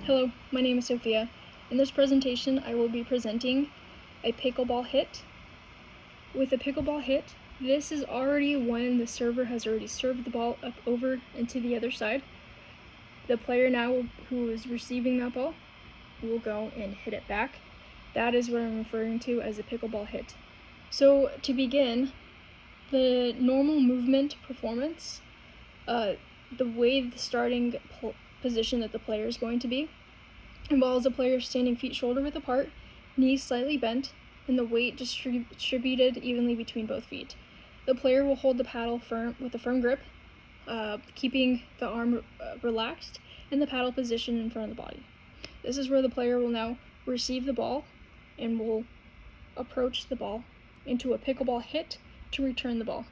Hello, my name is Sophia. In this presentation, I will be presenting a pickleball hit. With a pickleball hit, this is already when the server has already served the ball up over and to the other side. The player now who is receiving that ball will go and hit it back. That is what I'm referring to as a pickleball hit. So to begin, the normal movement performance, the way the starting position that the player is going to be involves the player standing feet shoulder width apart, knees slightly bent, and the weight distributed evenly between both feet. The player will hold the paddle with a firm grip, keeping the arm relaxed and the paddle positioned in front of the body. This is where the player will now receive the ball and will approach the ball into a pickleball hit to return the ball.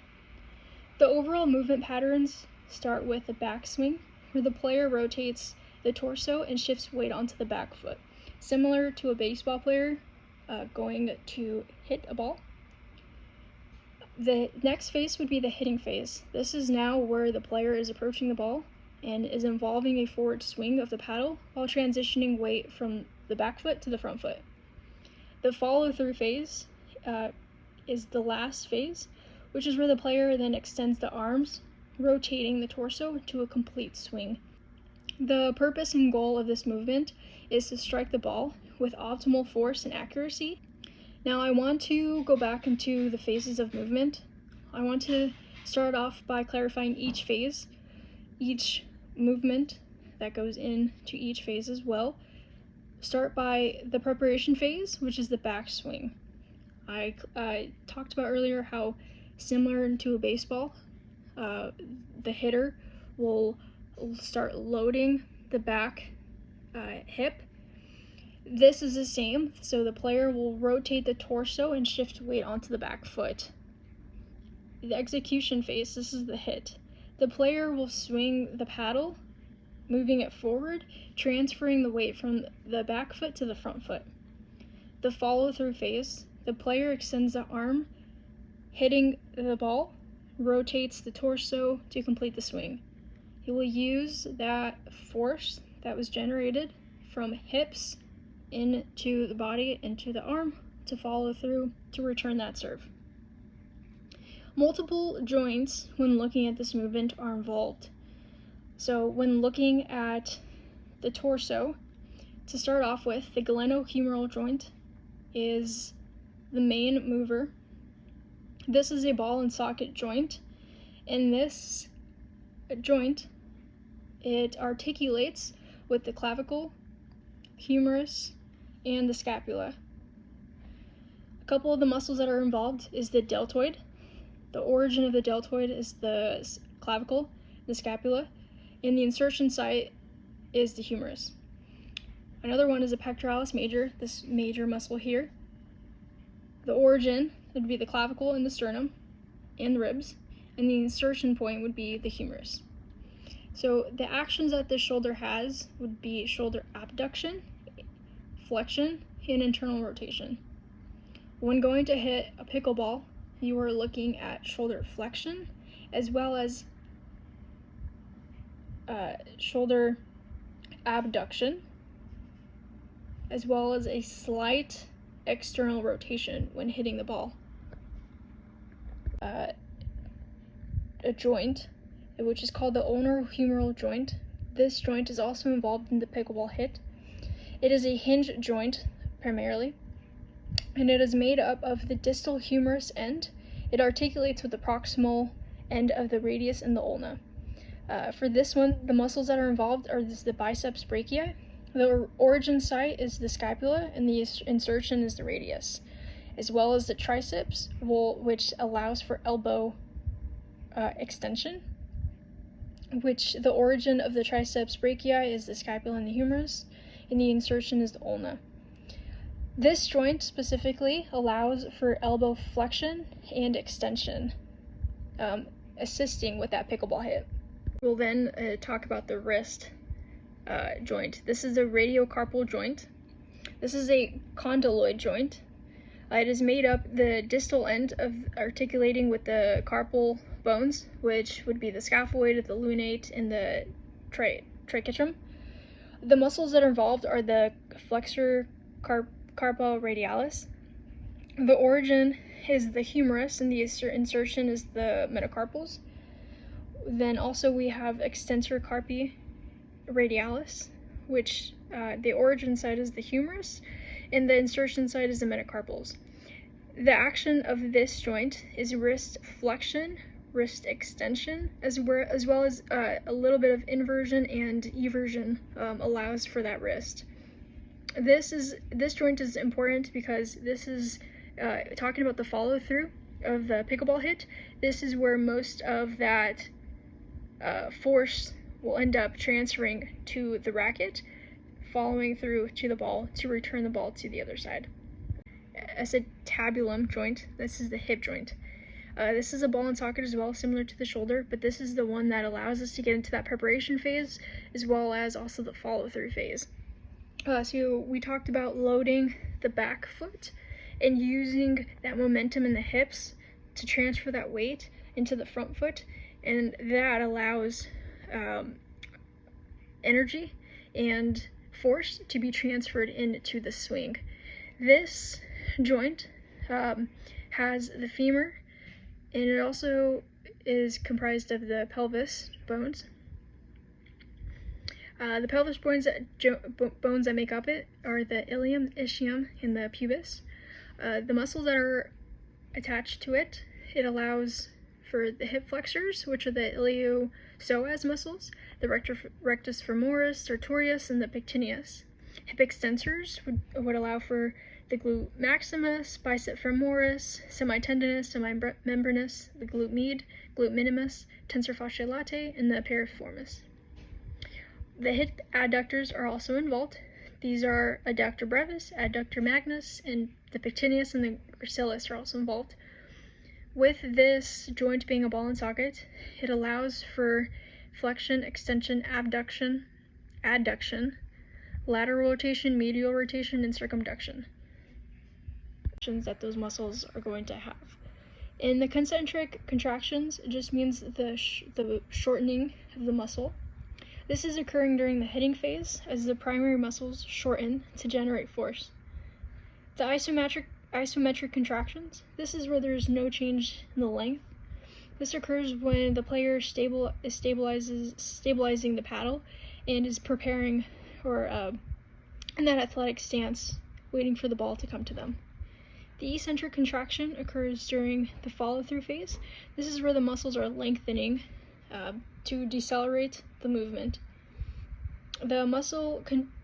The overall movement patterns start with a backswing, where the player rotates the torso and shifts weight onto the back foot, similar to a baseball player going to hit a ball. The next phase would be the hitting phase. This is now where the player is approaching the ball and is involving a forward swing of the paddle while transitioning weight from the back foot to the front foot. The follow-through phase is the last phase, which is where the player then extends the arms, rotating the torso to a complete swing. The purpose and goal of this movement is to strike the ball with optimal force and accuracy. Now I want to go back into the phases of movement. I want to start off by clarifying each phase, each movement that goes into each phase as well. Start by the preparation phase, which is the backswing. I talked about earlier how similar to a baseball, the hitter will start loading the back hip. This is the same, so the player will rotate the torso and shift weight onto the back foot. The execution phase, this is the hit. The player will swing the paddle, moving it forward, transferring the weight from the back foot to the front foot. The follow-through phase, the player extends the arm, hitting the ball, rotates the torso to complete the swing. He will use that force that was generated from hips into the body, into the arm, to follow through to return that serve. Multiple joints when looking at this movement are involved. So when looking at the torso, to start off with, the glenohumeral joint is the main mover. This is a ball and socket joint. In this joint, it articulates with the clavicle, humerus, and the scapula. A couple of the muscles that are involved is the deltoid. The origin of the deltoid is the clavicle, the scapula, and the insertion site is the humerus. Another one is a pectoralis major, this major muscle here. The origin would be the clavicle and the sternum and the ribs, and the insertion point would be the humerus. So the actions that the shoulder has would be shoulder abduction, flexion, and internal rotation. When going to hit a pickleball, you are looking at shoulder flexion as well as shoulder abduction, as well as a slight external rotation when hitting the ball. A joint, which is called the ulnar humeral joint. This joint is also involved in the pickleball hit. It is a hinge joint primarily, and it is made up of the distal humerus end. It articulates with the proximal end of the radius and the ulna. For this one, the muscles that are involved are the biceps brachii. The origin site is the scapula, and the insertion is the radius, as well as the triceps, which allows for elbow extension, which the origin of the triceps brachii is the scapula and the humerus, and the insertion is the ulna. This joint specifically allows for elbow flexion and extension, assisting with that pickleball hit. We'll then talk about the wrist joint. This is the radiocarpal joint. This is a condyloid joint. It is made up the distal end of articulating with the carpal bones, which would be the scaphoid, the lunate, and the triquetrum. The muscles that are involved are the flexor carporadialis. The origin is the humerus, and the insertion is the metacarpals. Then also we have extensor carpi radialis, which the origin side is the humerus, and the insertion side is the metacarpals. The action of this joint is wrist flexion, wrist extension, as well as a little bit of inversion and eversion allows for that wrist. This joint is important because this is talking about the follow through of the pickleball hit. This is where most of that force will end up transferring to the racket, following through to the ball to return the ball to the other side. Acetabulum joint, this is the hip joint. This is a ball and socket as well, similar to the shoulder, but this is the one that allows us to get into that preparation phase as well as also the follow-through phase. So we talked about loading the back foot and using that momentum in the hips to transfer that weight into the front foot, and that allows energy and force to be transferred into the swing. This joint has the femur, and it also is comprised of the pelvis bones. The pelvis bones that make up it are the ilium, ischium, and the pubis. The muscles that are attached to it, it allows for the hip flexors, which are the iliopsoas muscles, the rectus femoris, sartorius, and the pectineus. Hip extensors would allow for the glute maximus, bicep femoris, semitendinous, semimembranous, the glute med, glute minimus, tensor fasciae latae, and the piriformis. The hip adductors are also involved. These are adductor brevis, adductor magnus, and the pectineus and the gracilis are also involved. With this joint being a ball and socket, it allows for flexion, extension, abduction, adduction, lateral rotation, medial rotation, and circumduction that those muscles are going to have. In the concentric contractions, it just means the shortening of the muscle. This is occurring during the hitting phase as the primary muscles shorten to generate force. The isometric contractions, this is where there's no change in the length. This occurs when the player is stabilizing the paddle and is preparing or in that athletic stance, waiting for the ball to come to them. The eccentric contraction occurs during the follow-through phase. This is where the muscles are lengthening to decelerate the movement. The muscle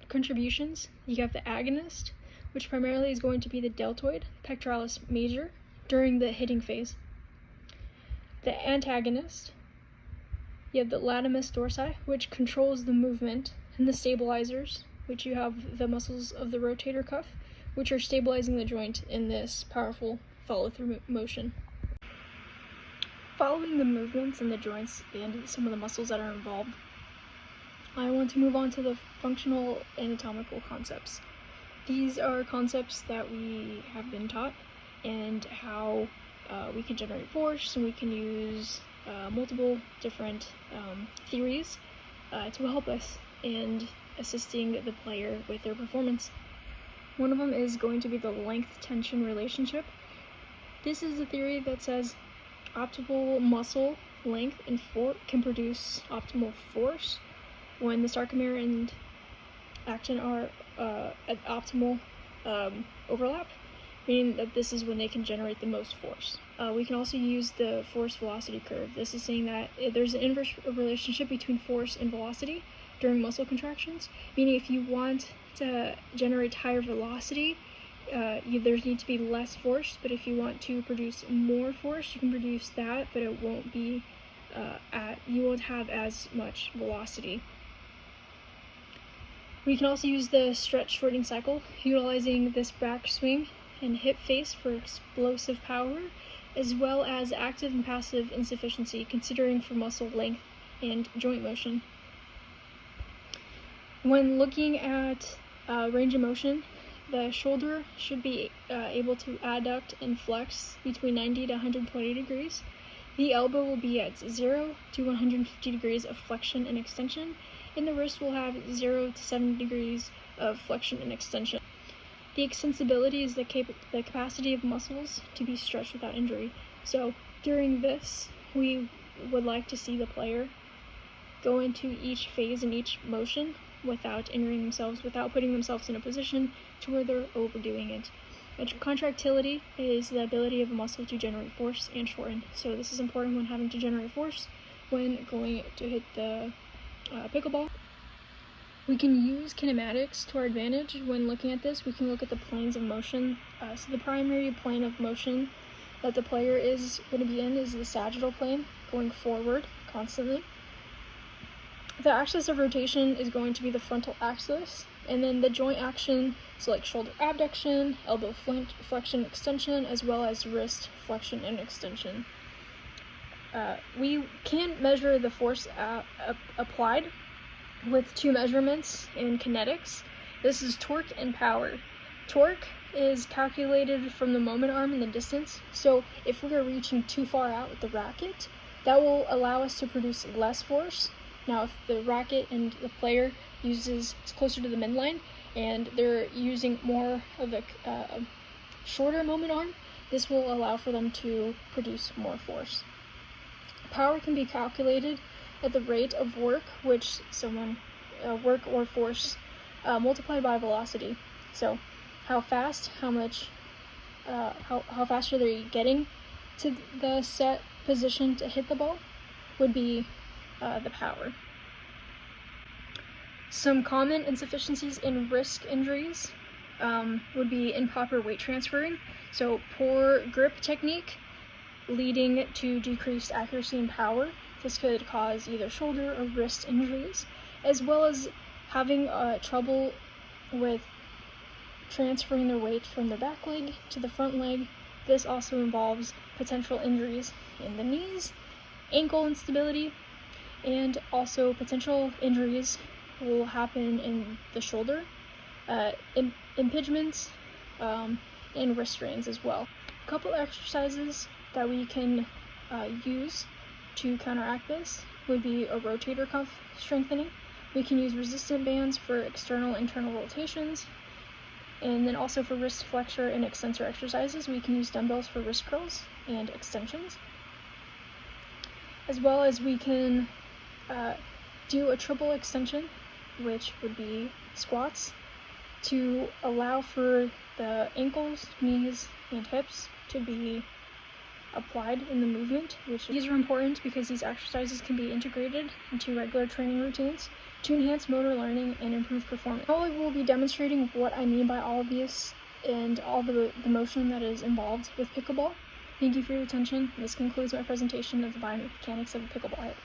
contributions, you have the agonist, which primarily is going to be the deltoid, pectoralis major, during the hitting phase. The antagonist, you have the latimus dorsi, which controls the movement, and the stabilizers, which you have the muscles of the rotator cuff, which are stabilizing the joint in this powerful follow-through motion. Following the movements in the joints and some of the muscles that are involved, I want to move on to the functional anatomical concepts. These are concepts that we have been taught and how we can generate force, and we can use multiple different theories to help us in assisting the player with their performance. One of them is going to be the length-tension relationship. This is a theory that says optimal muscle length and can produce optimal force when the sarcomere and actin are at optimal overlap, meaning that this is when they can generate the most force. We can also use the force-velocity curve. This is saying that there's an inverse relationship between force and velocity during muscle contractions, meaning if you want to generate higher velocity, there needs to be less force, but if you want to produce more force, you can produce that, but it won't be you won't have as much velocity. We can also use the stretch shortening cycle, utilizing this backswing and hip face for explosive power, as well as active and passive insufficiency, considering for muscle length and joint motion. When looking at range of motion, the shoulder should be able to adduct and flex between 90 to 120 degrees. The elbow will be at 0 to 150 degrees of flexion and extension, In the wrist, we'll have 0 to 7 degrees of flexion and extension. The extensibility is the capacity of muscles to be stretched without injury. So during this, we would like to see the player go into each phase and each motion without injuring themselves, without putting themselves in a position to where they're overdoing it. Contractility is the ability of a muscle to generate force and shorten. So this is important when having to generate force when going to hit the pickleball. We can use kinematics to our advantage when looking at this. We can look at the planes of motion. So the primary plane of motion that the player is going to be in is the sagittal plane, going forward constantly. The axis of rotation is going to be the frontal axis, and then the joint action, so like shoulder abduction, elbow flexion, extension, as well as wrist flexion and extension. We can measure the force applied with two measurements in kinetics. This is torque and power. Torque is calculated from the moment arm and the distance. So if we are reaching too far out with the racket, that will allow us to produce less force. Now if the racket and the player it's closer to the midline and they're using more of a shorter moment arm, this will allow for them to produce more force. Power can be calculated at the rate of work work or force multiplied by velocity. So how fast are they getting to the set position to hit the ball would be the power. Some common insufficiencies in wrist injuries would be improper weight transferring, so poor grip technique leading to decreased accuracy and power. This could cause either shoulder or wrist injuries, as well as having trouble with transferring their weight from their back leg to the front leg. This also involves potential injuries in the knees, ankle instability, and also potential injuries will happen in the shoulder, impingements, and wrist strains as well. A couple exercises that we can use to counteract this would be a rotator cuff strengthening. We can use resistant bands for external internal rotations, and then also for wrist flexor and extensor exercises we can use dumbbells for wrist curls and extensions, as well as we can do a triple extension, which would be squats, to allow for the ankles, knees, and hips to be applied in the movement. These are important because these exercises can be integrated into regular training routines to enhance motor learning and improve performance. Now I will be demonstrating what I mean by all of this and all the motion that is involved with pickleball. Thank you for your attention. This concludes my presentation of the biomechanics of a pickleball hit.